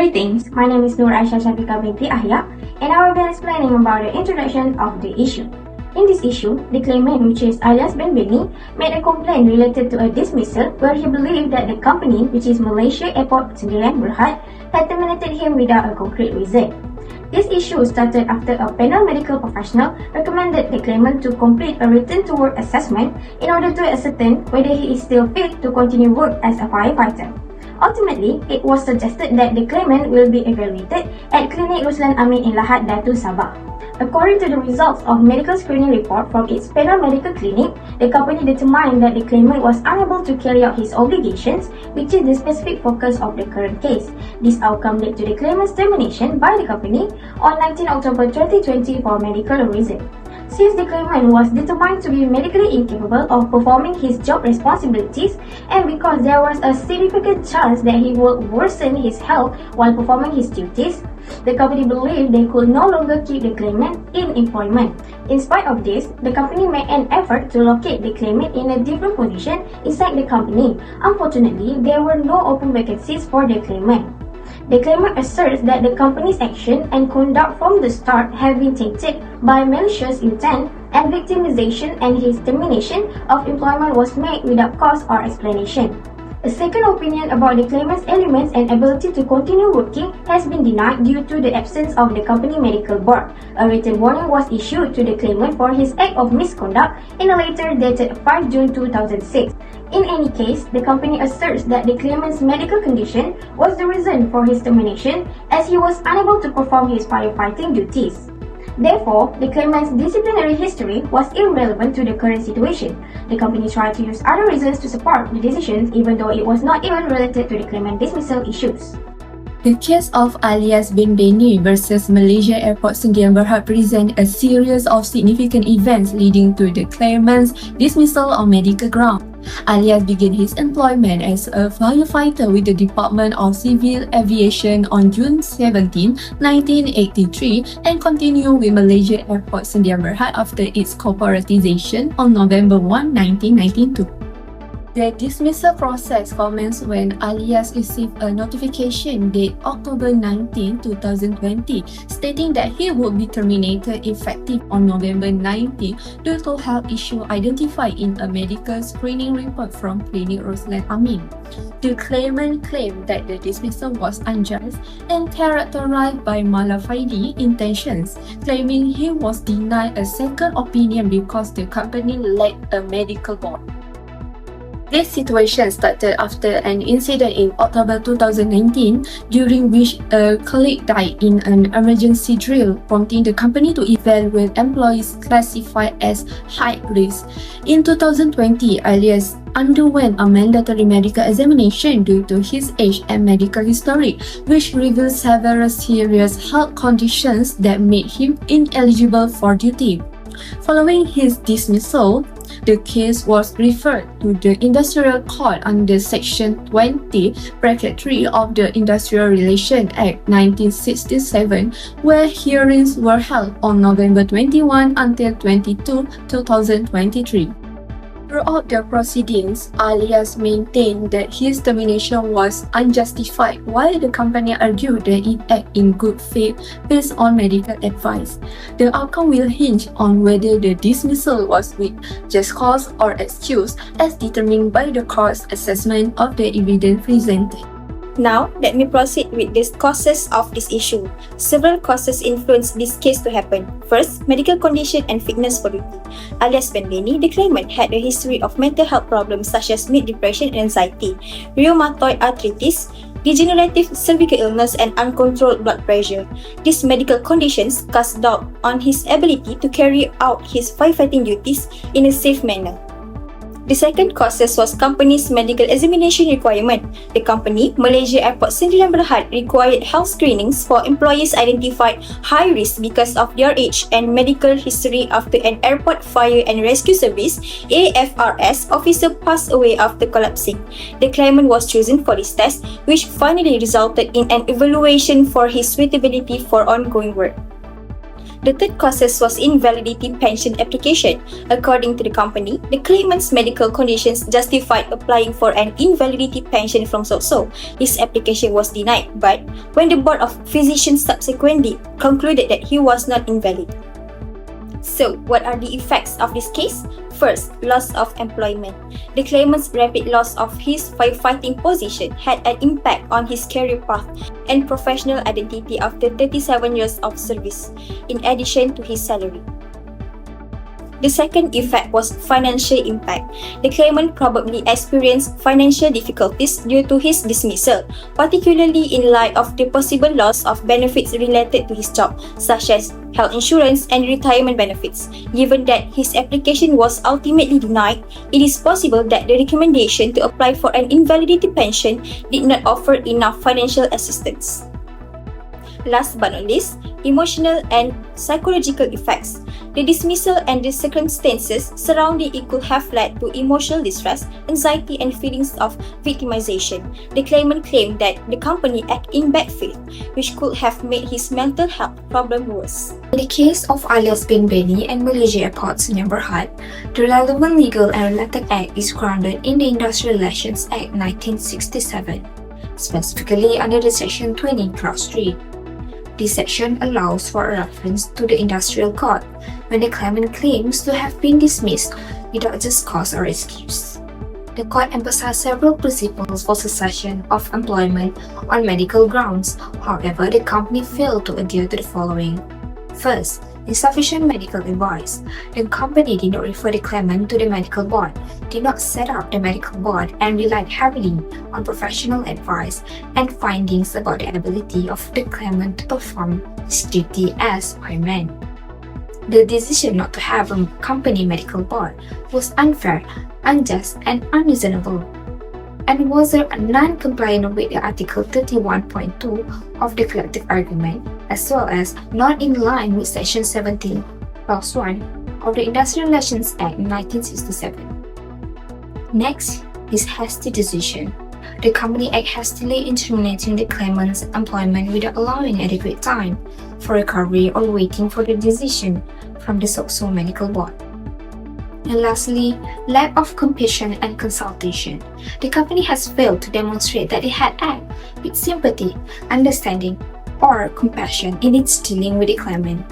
Greetings, my name is Nur Aisha Shafika binti Ahya, and I will be explaining about the introduction of the issue. In this issue, the claimant, which is Alias Bennie, made a complaint related to a dismissal where he believed that the company, which is Malaysia Airport Sendirian Berhad, had terminated him without a concrete reason. This issue started after a panel medical professional recommended the claimant to complete a return to work assessment in order to ascertain whether he is still fit to continue work as a firefighter. Ultimately, it was suggested that the claimant will be evaluated at Klinik Ruslan Amin in Lahad Datu, Sabah. According to the results of medical screening report from its panel medical clinic, the company determined that the claimant was unable to carry out his obligations, which is the specific focus of the current case. This outcome led to the claimant's termination by the company on 19 October 2020 for medical reason. Since the claimant was determined to be medically incapable of performing his job responsibilities and because there was a significant chance that he would worsen his health while performing his duties, the company believed they could no longer keep the claimant in employment. In spite of this, the company made an effort to locate the claimant in a different position inside the company. Unfortunately, there were no open vacancies for the claimant. The claimant asserts that the company's action and conduct from the start have been tainted by malicious intent and victimization, and his termination of employment was made without cause or explanation. A second opinion about the claimant's ailments and ability to continue working has been denied due to the absence of the company medical board. A written warning was issued to the claimant for his act of misconduct in a letter dated 5 June 2006. In any case, the company asserts that the claimant's medical condition was the reason for his termination as he was unable to perform his firefighting duties. Therefore, the claimant's disciplinary history was irrelevant to the current situation. The company tried to use other reasons to support the decisions even though it was not even related to the claimant dismissal issues. The case of Alias bin Bennie versus Malaysia Airport Sendirian Berhad present a series of significant events leading to the claimant's dismissal on medical grounds. Alias began his employment as a firefighter with the Department of Civil Aviation on June 17, 1983 and continued with Malaysia Airport Sendirian Berhad after its corporatization on November 1, 1992. The dismissal process commenced when Alias received a notification date October 19, 2020 stating that he would be terminated effective on November 19 due to health issue identified in a medical screening report from Klinik Ruslan Amin. The claimant claimed that the dismissal was unjust and characterized by malafide intentions, claiming he was denied a second opinion because the company lacked a medical board. This situation started after an incident in October 2019, during which a colleague died in an emergency drill, prompting the company to evaluate employees classified as high risk. In 2020, Alias underwent a mandatory medical examination due to his age and medical history, which revealed several serious health conditions that made him ineligible for duty. Following his dismissal, the case was referred to the Industrial Court under Section 20(3) of the Industrial Relations Act 1967, where hearings were held on November 21 until 22, 2023. Throughout the proceedings, Alias maintained that his termination was unjustified, while the company argued that it acted in good faith based on medical advice. The outcome will hinge on whether the dismissal was with just cause or excuse, as determined by the court's assessment of the evidence presented. Now, let me proceed with the causes of this issue. Several causes influenced this case to happen. First, medical condition and fitness for duty. Alias Bennie, the claimant, had a history of mental health problems such as mood depression and anxiety, rheumatoid arthritis, degenerative cervical illness, and uncontrolled blood pressure. These medical conditions cast doubt on his ability to carry out his firefighting duties in a safe manner. The second causes was company's medical examination requirement. The company, Malaysia Airport Sendirian Berhad, required health screenings for employees identified high risk because of their age and medical history after an Airport Fire and Rescue Service (AFRS) officer passed away after collapsing. The claimant was chosen for this test, which finally resulted in an evaluation for his suitability for ongoing work. The third causes was invalidity pension application. According to the company, the claimant's medical conditions justified applying for an invalidity pension from so. His application was denied, but when the Board of Physicians subsequently concluded that he was not invalid. So, what are the effects of this case? First, loss of employment. The claimant's rapid loss of his firefighting position had an impact on his career path and professional identity after 37 years of service, in addition to his salary. The second effect was financial impact. The claimant probably experienced financial difficulties due to his dismissal, particularly in light of the possible loss of benefits related to his job, such as health insurance and retirement benefits. Given that his application was ultimately denied, it is possible that the recommendation to apply for an invalidity pension did not offer enough financial assistance. Last but not least, emotional and psychological effects. The dismissal and the circumstances surrounding it could have led to emotional distress, anxiety, and feelings of victimization. The claimant claimed that the company acted in bad faith, which could have made his mental health problem worse. In the case of Alias bin Bennie and Malaysia Airport Sdn Bhd, the relevant legal and related act is grounded in the Industrial Relations Act 1967, specifically under the Section 20, Clause 3. This section allows for a reference to the industrial court when the claimant claims to have been dismissed without just cause or excuse. The court emphasized several principles for cessation of employment on medical grounds. However, the company failed to adhere to the following. First, insufficient medical advice. The company did not refer the claimant to the medical board, did not set up the medical board, and relied heavily on professional advice and findings about the ability of the claimant to perform his duty as fireman. The decision not to have a company medical board was unfair, unjust, and unreasonable, and was non-compliant with the Article 31.2 of the collective argument, as well as not in line with Section 17, Clause 1 of the Industrial Relations Act 1967. Next is hasty decision. The company acted hastily in terminating the claimant's employment without allowing adequate time for recovery or waiting for the decision from the so medical board. And lastly, lack of compassion and consultation. The company has failed to demonstrate that it had acted with sympathy, understanding, or compassion in its dealing with the claimant.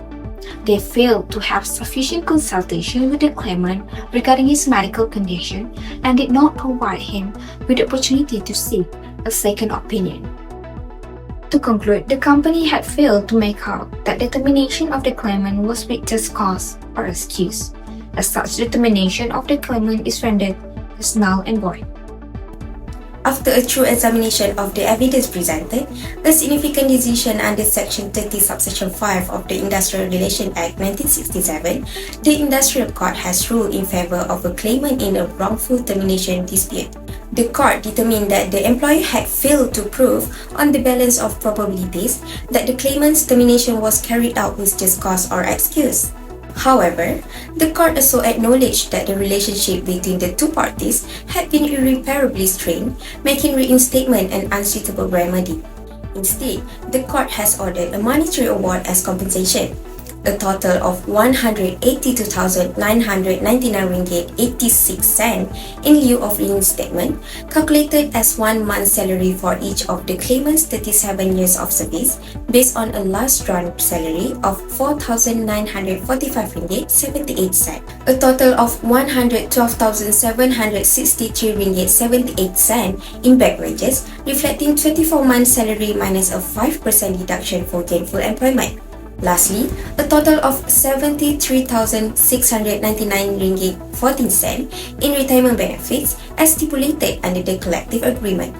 They failed to have sufficient consultation with the claimant regarding his medical condition and did not provide him with the opportunity to seek a second opinion. To conclude, the company had failed to make out that the termination of the claimant was with just cause or excuse. As such, determination of the claimant is rendered as null and void. After a true examination of the evidence presented, a significant decision under Section 30 Subsection 5 of the Industrial Relations Act 1967, the Industrial Court has ruled in favor of a claimant in a wrongful termination dispute. The court determined that the employer had failed to prove on the balance of probabilities that the claimant's termination was carried out with just cause or excuse. However, the court also acknowledged that the relationship between the two parties had been irreparably strained, making reinstatement an unsuitable remedy. Instead, the court has ordered a monetary award as compensation. A total of 182,999 ringgit 86 cents in lieu of reinstatement, calculated as 1 month's salary for each of the claimant's 37 years of service, based on a last drawn salary of 4,945 ringgit 78 cents. A total of 112,763 ringgit 78 cents in back wages, reflecting 24 months' salary minus a 5% deduction for gainful employment. Lastly, a total of 73,699 ringgit 14 cents in retirement benefits as stipulated under the collective agreement.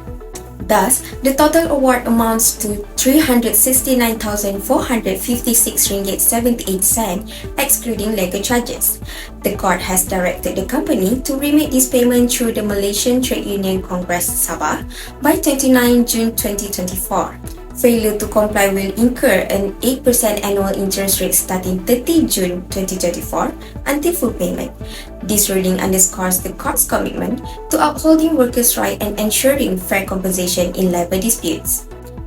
Thus, the total award amounts to 369,456 ringgit 78 cents excluding legal charges. The court has directed the company to remit this payment through the Malaysian Trade Union Congress Sabah by 29 June 2024. Failure to comply will incur an 8% annual interest rate starting 30 June 2024 until full payment. This ruling underscores the court's commitment to upholding workers' rights and ensuring fair compensation in labor disputes.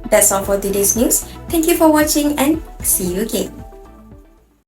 That's all for today's news. Thank you for watching and see you again.